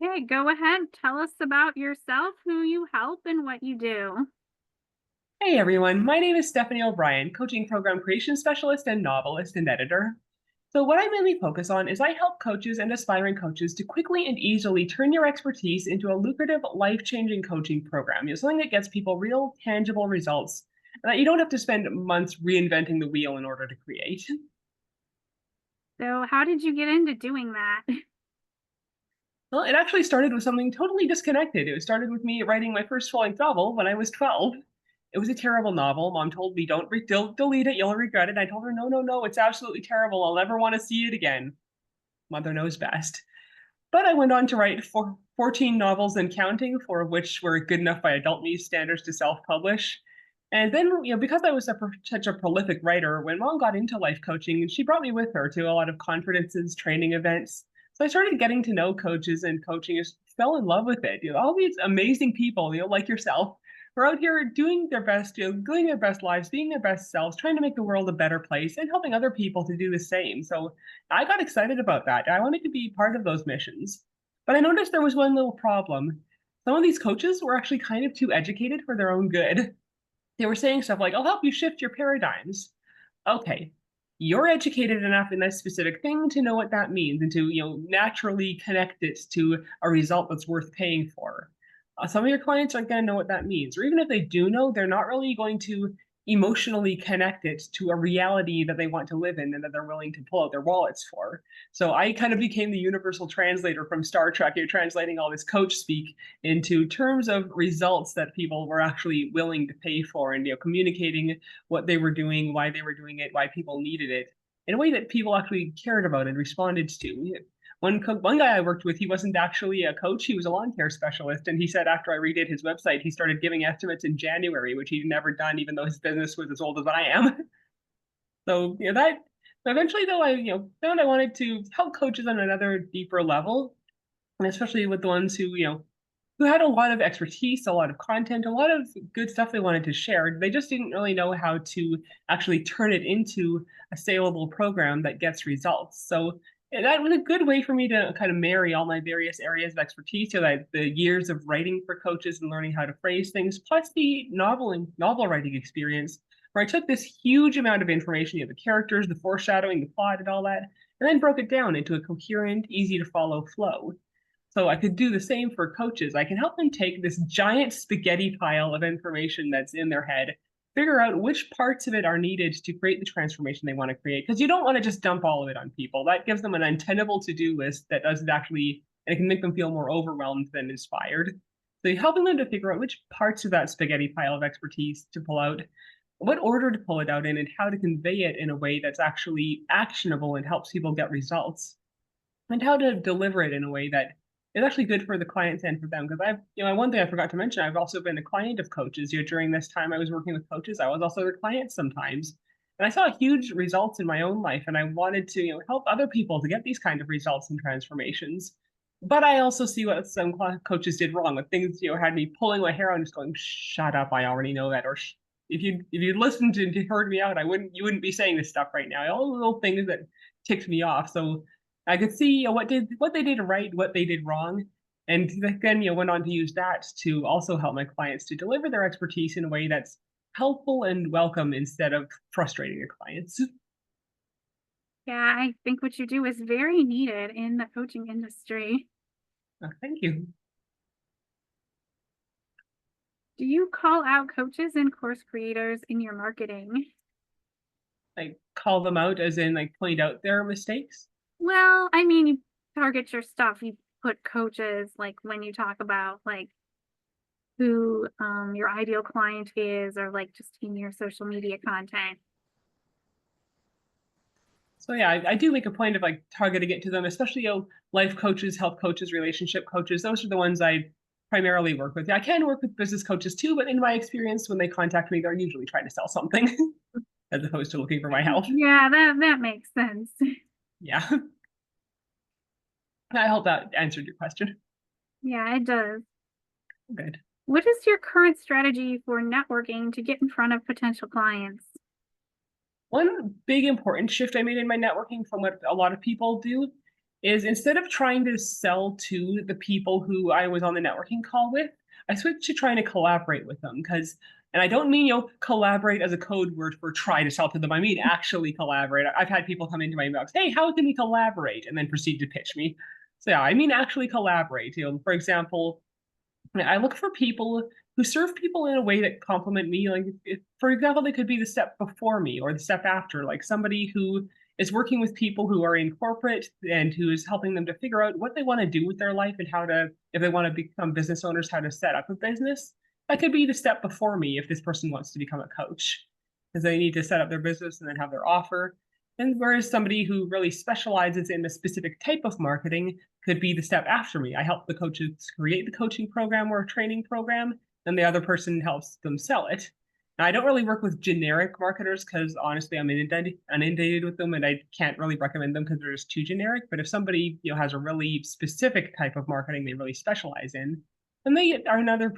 Okay, go ahead. Tell us about yourself, who you help, and what you do. Hey everyone, my name is Stephanie O'Brien, coaching program creation specialist and novelist and editor. So, what I mainly focus on is I help coaches and aspiring coaches to quickly and easily turn your expertise into a lucrative, life changing coaching program. Something that gets people real, tangible results and that you don't have to spend months reinventing the wheel in order to create. So, how did you get into doing that? Well, it actually started with something totally disconnected. It started with me writing my first full length novel when I was 12. It was a terrible novel. Mom told me, don't delete it, you'll regret it. I told her, no, no, no, it's absolutely terrible. I'll never want to see it again. Mother knows best. But I went on to write 14 novels and counting, four of which were good enough by adult me standards to self publish. And then, because I was such a prolific writer, when mom got into life coaching, she brought me with her to a lot of conferences, training events. So I started getting to know coaches and coaching, just fell in love with it. All these amazing people, like yourself, who are out here doing their best, living their best lives, being their best selves, trying to make the world a better place, and helping other people to do the same. So I got excited about that. I wanted to be part of those missions. But I noticed there was one little problem. Some of these coaches were actually kind of too educated for their own good. They were saying stuff like, I'll help you shift your paradigms. Okay, you're educated enough in that specific thing to know what that means and to, naturally connect it to a result that's worth paying for. Some of your clients aren't going to know what that means, or even if they do know, they're not really going to emotionally connect it to a reality that they want to live in and that they're willing to pull out their wallets for. So I kind of became the universal translator from Star Trek. You're translating all this coach speak into terms of results that people were actually willing to pay for, and communicating what they were doing, why they were doing it, why people needed it in a way that people actually cared about and responded to. One guy I worked with, he wasn't actually a coach, he was a lawn care specialist, and he said after I redid his website, he started giving estimates in January, which he'd never done, even though his business was as old as I am. So that eventually, though, I found I wanted to help coaches on another deeper level, and especially with the ones who had a lot of expertise, a lot of content, a lot of good stuff they wanted to share. They just didn't really know how to actually turn it into a saleable program that gets results. So that was a good way for me to kind of marry all my various areas of expertise, so that the years of writing for coaches and learning how to phrase things, plus the novel writing experience, where I took this huge amount of information, the characters, the foreshadowing, the plot, and all that, and then broke it down into a coherent, easy to follow flow. So I could do the same for coaches. I can help them take this giant spaghetti pile of information that's in their head, figure out which parts of it are needed to create the transformation they want to create. Because you don't want to just dump all of it on people. That gives them an untenable to-do list that doesn't actually, and it can make them feel more overwhelmed than inspired. So you're helping them to figure out which parts of that spaghetti pile of expertise to pull out, what order to pull it out in, and how to convey it in a way that's actually actionable and helps people get results, and how to deliver it in a way that is actually good for the clients and for them. Because one thing I forgot to mention, I've also been a client of coaches. During this time I was working with coaches, I was also their client sometimes. And I saw huge results in my own life, and I wanted to, help other people to get these kind of results and transformations. But I also see what some coaches did wrong with things, had me pulling my hair out and just going, "Shut up! I already know that." Or if you listened to heard me out, you wouldn't be saying this stuff right now. All the little things that ticked me off. So I could see what they did right, what they did wrong, and then went on to use that to also help my clients to deliver their expertise in a way that's helpful and welcome instead of frustrating your clients. Yeah, I think what you do is very needed in the coaching industry. Thank you. Do you call out coaches and course creators in your marketing? Like call them out as in like point out their mistakes. Well, I mean, you target your stuff. You put coaches like when you talk about like who your ideal client is, or like just in your social media content. So yeah, I do make a point of like targeting it to them, especially life coaches, health coaches, relationship coaches. Those are the ones I primarily work with. I can work with business coaches too, but in my experience, when they contact me, they're usually trying to sell something as opposed to looking for my help. Yeah, that makes sense. Yeah, I hope that answered your question. Yeah, it does. Good. What is your current strategy for networking to get in front of potential clients? One big important shift I made in my networking from what a lot of people do is instead of trying to sell to the people who I was on the networking call with, I switched to trying to collaborate with them because, and I don't mean, collaborate as a code word for try to sell to them. I mean actually collaborate. I've had people come into my inbox, hey, how can we collaborate? And then proceed to pitch me. So yeah, I mean actually collaborate. For example, I look for people who serve people in a way that complement me. Like, for example, they could be the step before me or the step after, like somebody who is working with people who are in corporate and who is helping them to figure out what they want to do with their life and how to, if they want to become business owners, how to set up a business. That could be the step before me if this person wants to become a coach, because they need to set up their business and then have their offer. And whereas somebody who really specializes in a specific type of marketing could be the step after me. I help the coaches create the coaching program or training program, and the other person helps them sell it. Now, I don't really work with generic marketers because honestly, I'm inundated with them, and I can't really recommend them because they're just too generic. But if somebody has a really specific type of marketing they really specialize in, then they are another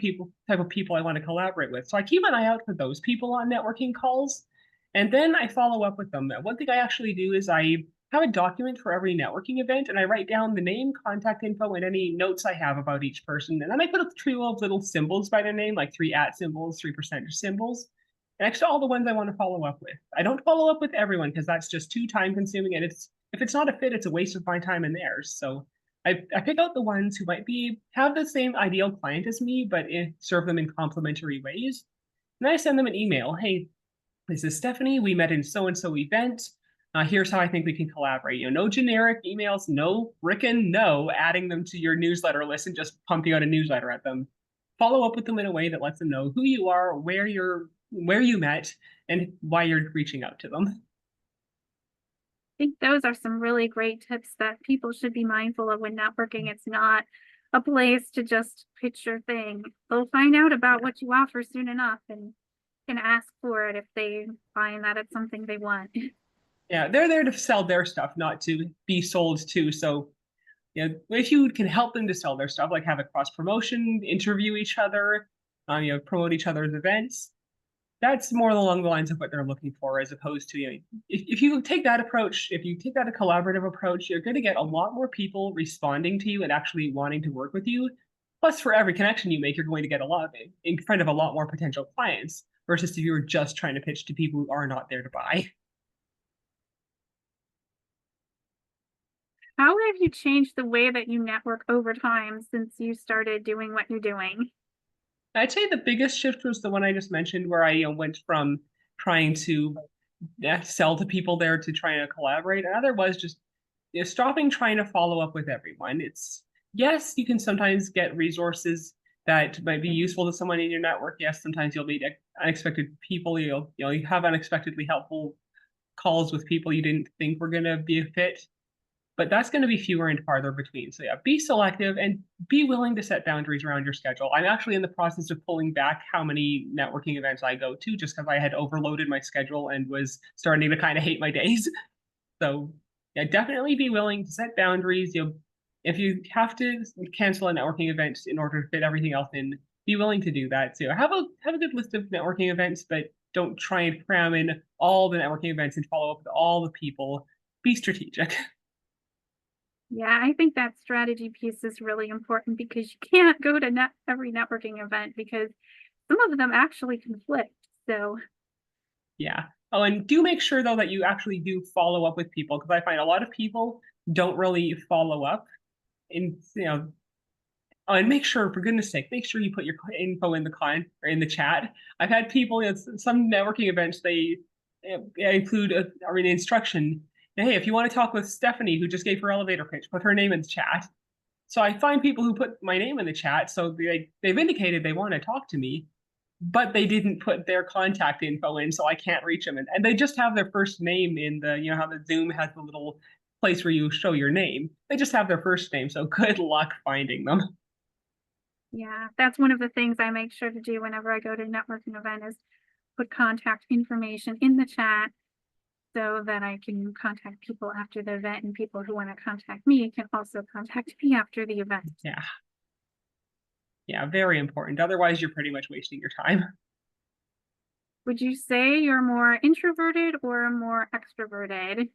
type of people I want to collaborate with. So I keep an eye out for those people on networking calls, and then I follow up with them. One thing I actually do is I have a document for every networking event, and I write down the name, contact info, and any notes I have about each person. And then I put a trio of little symbols by their name, like 3@ symbols, 3% symbols, next to all the ones I want to follow up with. I don't follow up with everyone because that's just too time consuming, and if it's not a fit, it's a waste of my time and theirs. So I pick out the ones who might have the same ideal client as me, but serve them in complementary ways. And I send them an email. Hey, this is Stephanie. We met in so and so event. Here's how I think we can collaborate. No generic emails, no frickin' no adding them to your newsletter list and just pumping out a newsletter at them. Follow up with them in a way that lets them know who you are, where you met, and why you're reaching out to them. I think those are some really great tips that people should be mindful of when networking. It's not a place to just pitch your thing. They'll find out about what you offer soon enough and can ask for it if they find that it's something they want. Yeah, they're there to sell their stuff, not to be sold to. So, if you can help them to sell their stuff, like have a cross promotion, interview each other, promote each other's events, that's more along the lines of what they're looking for, as opposed to, if you take that approach, if you take that a collaborative approach, you're going to get a lot more people responding to you and actually wanting to work with you. Plus, for every connection you make, you're going to get a lot of it in front of a lot more potential clients versus if you were just trying to pitch to people who are not there to buy. How have you changed the way that you network over time since you started doing what you're doing? I'd say the biggest shift was the one I just mentioned, where I went from trying to sell to people there to trying to collaborate. Another was just stopping trying to follow up with everyone. It's yes, you can sometimes get resources that might be useful to someone in your network. Yes, sometimes you'll meet unexpected people. You have unexpectedly helpful calls with people you didn't think were going to be a fit, but that's going to be fewer and farther between. So yeah, be selective and be willing to set boundaries around your schedule. I'm actually in the process of pulling back how many networking events I go to, just because I had overloaded my schedule and was starting to kind of hate my days. So yeah, definitely be willing to set boundaries. If you have to cancel a networking event in order to fit everything else in, be willing to do that. So have a good list of networking events, but don't try and cram in all the networking events and follow up with all the people. Be strategic. Yeah, I think that strategy piece is really important because you can't go to every networking event because some of them actually conflict. So, Yeah. Oh, and do make sure though that you actually do follow up with people, because I find a lot of people don't really follow up. And oh, and make sure, for goodness sake, make sure you put your info in the client or in the chat. I've had people, some networking events, they include an instruction. Hey, if you want to talk with Stephanie, who just gave her elevator pitch, put her name in the chat. So I find people who put my name in the chat, so they've indicated they want to talk to me, but they didn't put their contact info in, so I can't reach them. And they just have their first name in how the Zoom has the little place where you show your name. They just have their first name, so good luck finding them. yeah, that's one of the things I make sure to do whenever I go to a networking event is put contact information in the chat so that I can contact people after the event, and people who want to contact me can also contact me after the event. Yeah. Yeah, very important. Otherwise, you're pretty much wasting your time. Would you say you're more introverted or more extroverted?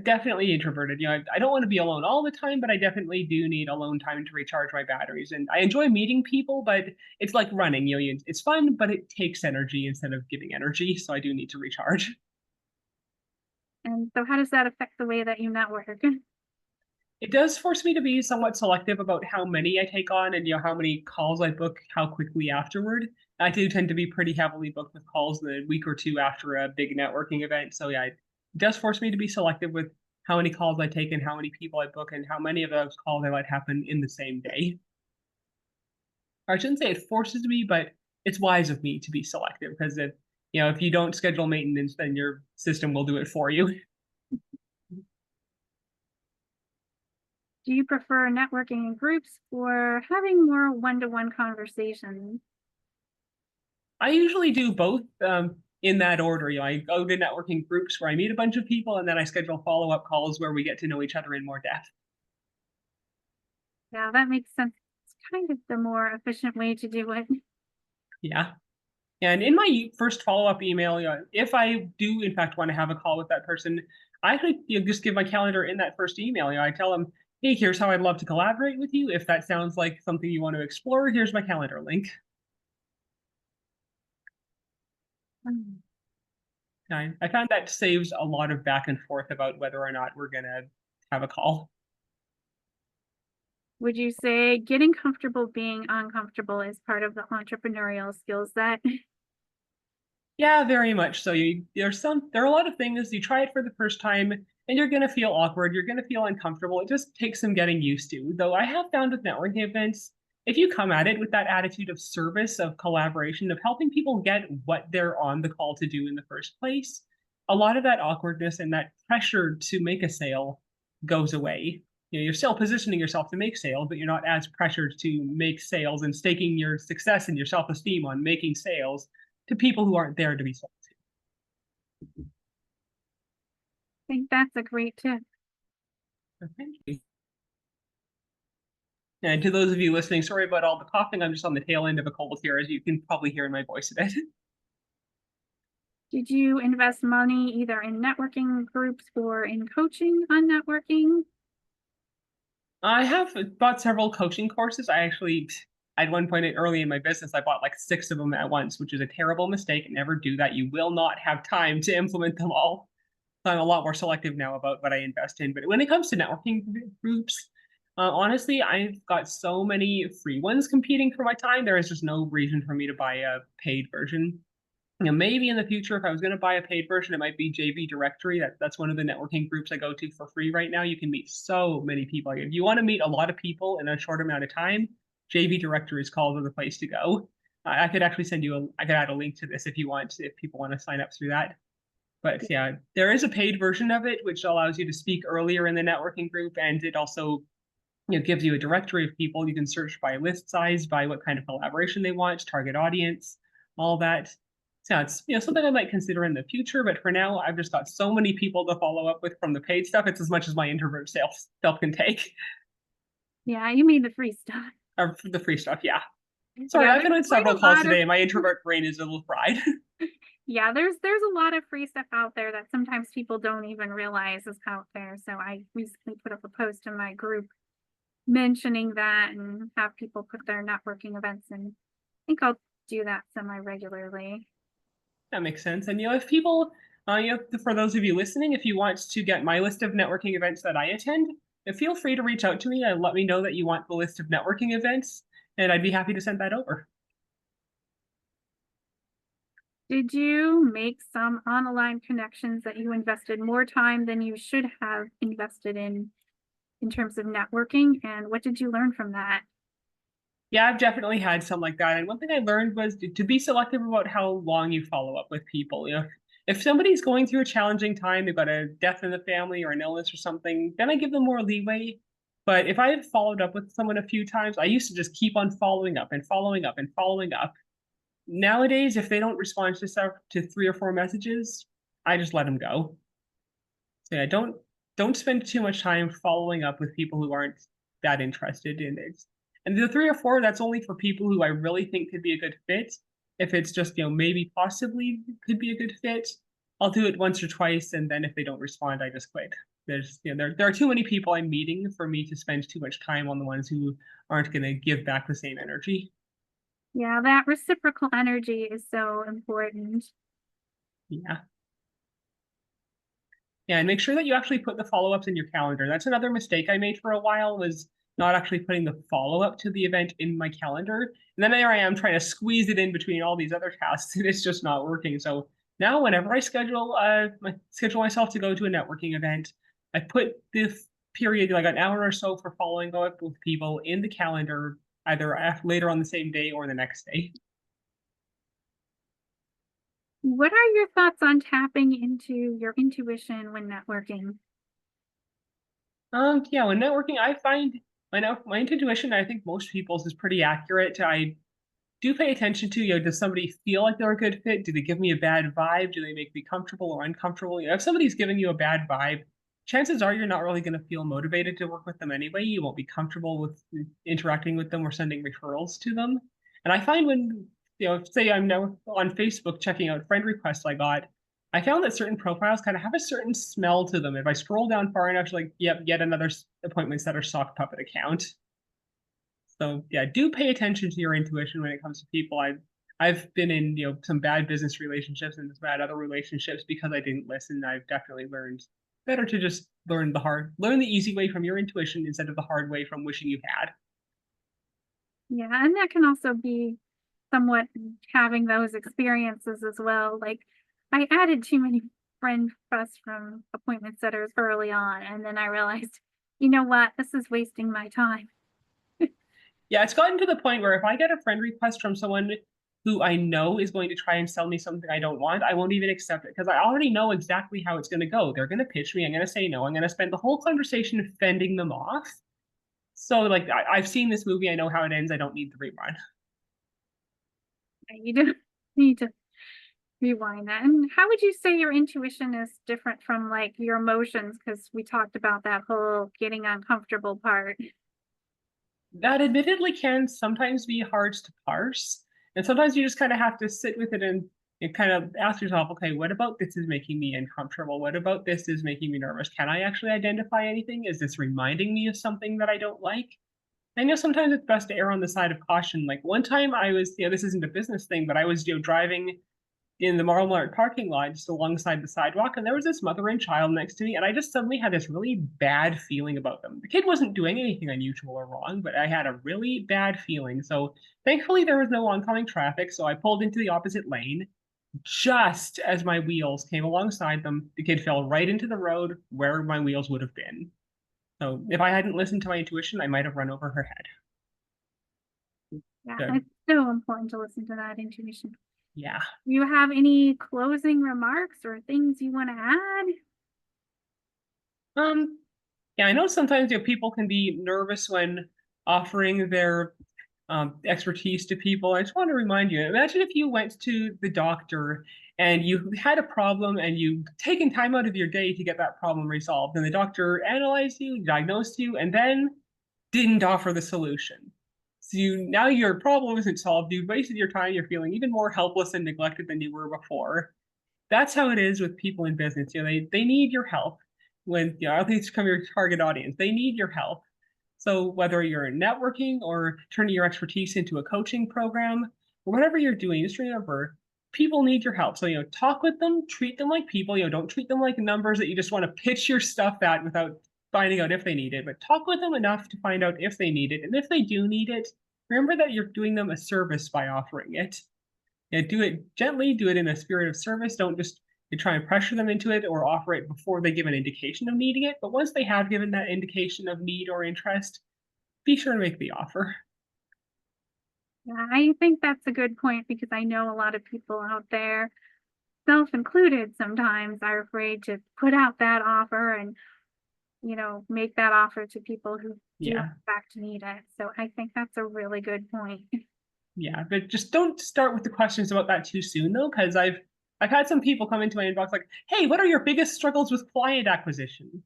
Definitely introverted. I don't want to be alone all the time, but I definitely do need alone time to recharge my batteries. And I enjoy meeting people, but it's like running. It's fun, but it takes energy instead of giving energy. So I do need to recharge. And so how does that affect the way that you network? It does force me to be somewhat selective about how many I take on and how many calls I book how quickly afterward. I do tend to be pretty heavily booked with calls the week or two after a big networking event. So yeah, it does force me to be selective with how many calls I take and how many people I book and how many of those calls I let happen in the same day. Or I shouldn't say it forces me, but it's wise of me to be selective because if you don't schedule maintenance, then your system will do it for you. Do you prefer networking in groups or having more one-to-one conversations? I usually do both in that order. I go to networking groups where I meet a bunch of people, and then I schedule follow-up calls where we get to know each other in more depth. Yeah, that makes sense. It's kind of the more efficient way to do it. Yeah. And in my first follow-up email, if I do in fact want to have a call with that person, I could just give my calendar in that first email. I tell them, hey, here's how I'd love to collaborate with you. If that sounds like something you want to explore, here's my calendar link. Mm. I found that saves a lot of back and forth about whether or not we're gonna have a call. Would you say getting comfortable being uncomfortable is part of the entrepreneurial skill set? Yeah, very much so. There are a lot of things you try it for the first time and you're gonna feel awkward, you're gonna feel uncomfortable. It just takes some getting used to. Though I have found with networking events, if you come at it with that attitude of service, of collaboration, of helping people get what they're on the call to do in the first place, a lot of that awkwardness and that pressure to make a sale goes away. You're still positioning yourself to make sales, but you're not as pressured to make sales and staking your success and your self-esteem on making sales to people who aren't there to be sold to. I think that's a great tip. So thank you. And to those of you listening, sorry about all the coughing. I'm just on the tail end of a cold here, as you can probably hear in my voice a bit. Did you invest money either in networking groups or in coaching on networking? I have bought several coaching courses. At one point early in my business, I bought like 6 of them at once, which is a terrible mistake. Never do that. You will not have time to implement them all. So I'm a lot more selective now about what I invest in. But when it comes to networking groups, honestly, I've got so many free ones competing for my time. There is just no reason for me to buy a paid version. Maybe in the future, if I was going to buy a paid version, it might be JV Directory. That's one of the networking groups I go to for free right now. You can meet so many people. If you want to meet a lot of people in a short amount of time, JV Directory is called the place to go. I could actually I could add a link to this if you want, if people want to sign up through that. But yeah, there is a paid version of it, which allows you to speak earlier in the networking group, and it also gives you a directory of people. You can search by list size, by what kind of collaboration they want, target audience, all that. So it's something I might consider in the future, but for now, I've just got so many people to follow up with from the paid stuff. It's as much as my introvert self can take. Yeah, you mean the free stuff. Or the free stuff, yeah. Sorry, Yeah, I've been on there's quite several a calls lot of today, and my introvert brain is a little fried. yeah, there's a lot of free stuff out there that sometimes people don't even realize is out there. So I recently put up a post in my group mentioning that and have people put their networking events in. I think I'll do that semi regularly. That makes sense. And if people, for those of you listening, if you want to get my list of networking events that I attend, feel free to reach out to me and let me know that you want the list of networking events, and I'd be happy to send that over. Did you make some online connections that you invested more time than you should have invested in terms of networking? And what did you learn from that? Yeah, I've definitely had some like that. And one thing I learned was to be selective about how long you follow up with people. If somebody's going through a challenging time, they've got a death in the family or an illness or something, then I give them more leeway. But if I've followed up with someone a few times, I used to just keep on following up and following up and following up. Nowadays, if they don't respond to 3 or 4 messages, I just let them go. So yeah, don't spend too much time following up with people who aren't that interested in it. And the 3 or 4, that's only for people who I really think could be a good fit. If it's just, maybe possibly could be a good fit, I'll do it once or twice, and then if they don't respond, I just quit. There are too many people I'm meeting for me to spend too much time on the ones who aren't going to give back the same energy. Yeah, that reciprocal energy is so important. Yeah. Yeah, and make sure that you actually put the follow-ups in your calendar. That's another mistake I made for a while, was not actually putting the follow-up to the event in my calendar. And then there I am trying to squeeze it in between all these other tasks, and it's just not working. So now whenever I schedule myself to go to a networking event, I put this period, like an hour or so for following up with people, in the calendar, either later on the same day or the next day. What are your thoughts on tapping into your intuition when networking? Yeah, when networking, I find my intuition, I think most people's is pretty accurate. I do pay attention to, does somebody feel like they're a good fit? Do they give me a bad vibe? Do they make me comfortable or uncomfortable? If somebody's giving you a bad vibe, chances are you're not really going to feel motivated to work with them anyway. You won't be comfortable with interacting with them or sending referrals to them. And I find when, say I'm now on Facebook checking out friend requests I got, I found that certain profiles kind of have a certain smell to them. If I scroll down far enough, like, yep, yet another appointment setter sock puppet account. So yeah, do pay attention to your intuition when it comes to people. I've been in some bad business relationships and bad other relationships because I didn't listen. I've definitely learned better to just learn the easy way from your intuition instead of the hard way from wishing you had. Yeah, and that can also be somewhat having those experiences as well. Like I added too many friend requests from appointment setters early on, and then I realized, you know what, this is wasting my time. Yeah, it's gotten to the point where if I get a friend request from someone who I know is going to try and sell me something I don't want, I won't even accept it because I already know exactly how it's going to go. They're going to pitch me. I'm going to say no. I'm going to spend the whole conversation fending them off. So, like, I've seen this movie. I know how it ends. I don't need the rerun. You do need to rewind that. And how would you say your intuition is different from like your emotions? Because we talked about that whole getting uncomfortable part. That admittedly can sometimes be hard to parse. And sometimes you just kind of have to sit with it and kind of ask yourself, okay, what about this is making me uncomfortable? What about this is making me nervous? Can I actually identify anything? Is this reminding me of something that I don't like? I know sometimes it's best to err on the side of caution. Like one time I was, this isn't a business thing, but I was, driving in the Marmart parking lot just alongside the sidewalk, and there was this mother and child next to me, and I just suddenly had this really bad feeling about them. The kid wasn't doing anything unusual or wrong, but I had a really bad feeling. So thankfully there was no oncoming traffic, so I pulled into the opposite lane. Just as my wheels came alongside them, the kid fell right into the road where my wheels would have been. So if I hadn't listened to my intuition, I might have run over her head. Yeah, So it's so important to listen to that intuition. yeah. Do you have any closing remarks or things you want to add? Um, yeah, I know sometimes people can be nervous when offering their expertise to people. I just want to remind you, imagine if you went to the doctor and you had a problem and you taken time out of your day to get that problem resolved, and the doctor analyzed you, diagnosed you, and then didn't offer the solution. So now your problem isn't solved. You've wasted your time. You're feeling even more helpless and neglected than you were before. That's how it is with people in business. They need your help when at least come your target audience. They need your help. So whether you're networking or turning your expertise into a coaching program or whatever you're doing, just remember people need your help. So talk with them, treat them like people. Don't treat them like numbers that you just want to pitch your stuff at without finding out if they need it. But talk with them enough to find out if they need it, and if they do need it, remember that you're doing them a service by offering it. Do it gently, do it in a spirit of service. Don't just try and pressure them into it or offer it before they give an indication of needing it. But once they have given that indication of need or interest, be sure to make the offer. Yeah, I think that's a good point because I know a lot of people out there, self included, sometimes are afraid to put out that offer and, make that offer to people who do in Yeah. fact need it. So I think that's a really good point. Yeah. But just don't start with the questions about that too soon though, because I've had some people come into my inbox like, hey, what are your biggest struggles with client acquisition?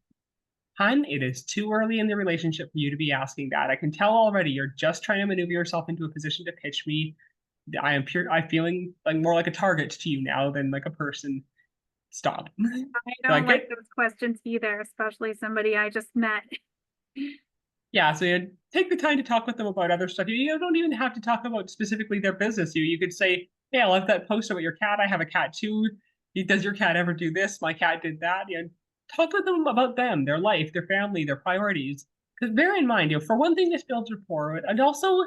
Hun, it is too early in the relationship for you to be asking that. I can tell already you're just trying to maneuver yourself into a position to pitch me. I'm feeling like more like a target to you now than like a person. stop. I Like don't like it, those questions either, especially somebody I just met. yeah, so you take the time to talk with them about other stuff. You don't even have to talk about specifically their business. You could say, "Hey, I love that post about your cat. I have a cat too. Does your cat ever do this? My cat did that." Talk with them about them, their life, their family, their priorities. Because bear in mind, for one thing, this builds rapport. It also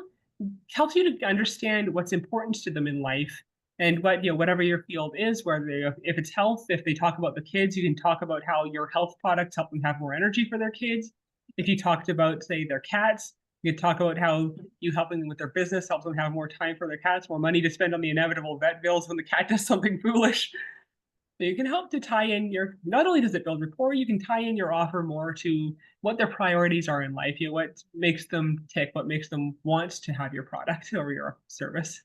helps you to understand what's important to them in life and what whatever your field is, whether if it's health, if they talk about the kids, you can talk about how your health products help them have more energy for their kids. If you talked about, say, their cats, you could talk about how you helping them with their business helps them have more time for their cats, more money to spend on the inevitable vet bills when the cat does something foolish. So you can help to tie in not only does it build rapport, you can tie in your offer more to what their priorities are in life, what makes them tick, what makes them want to have your product or your service.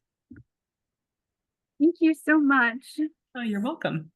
Thank you so much. Oh, you're welcome.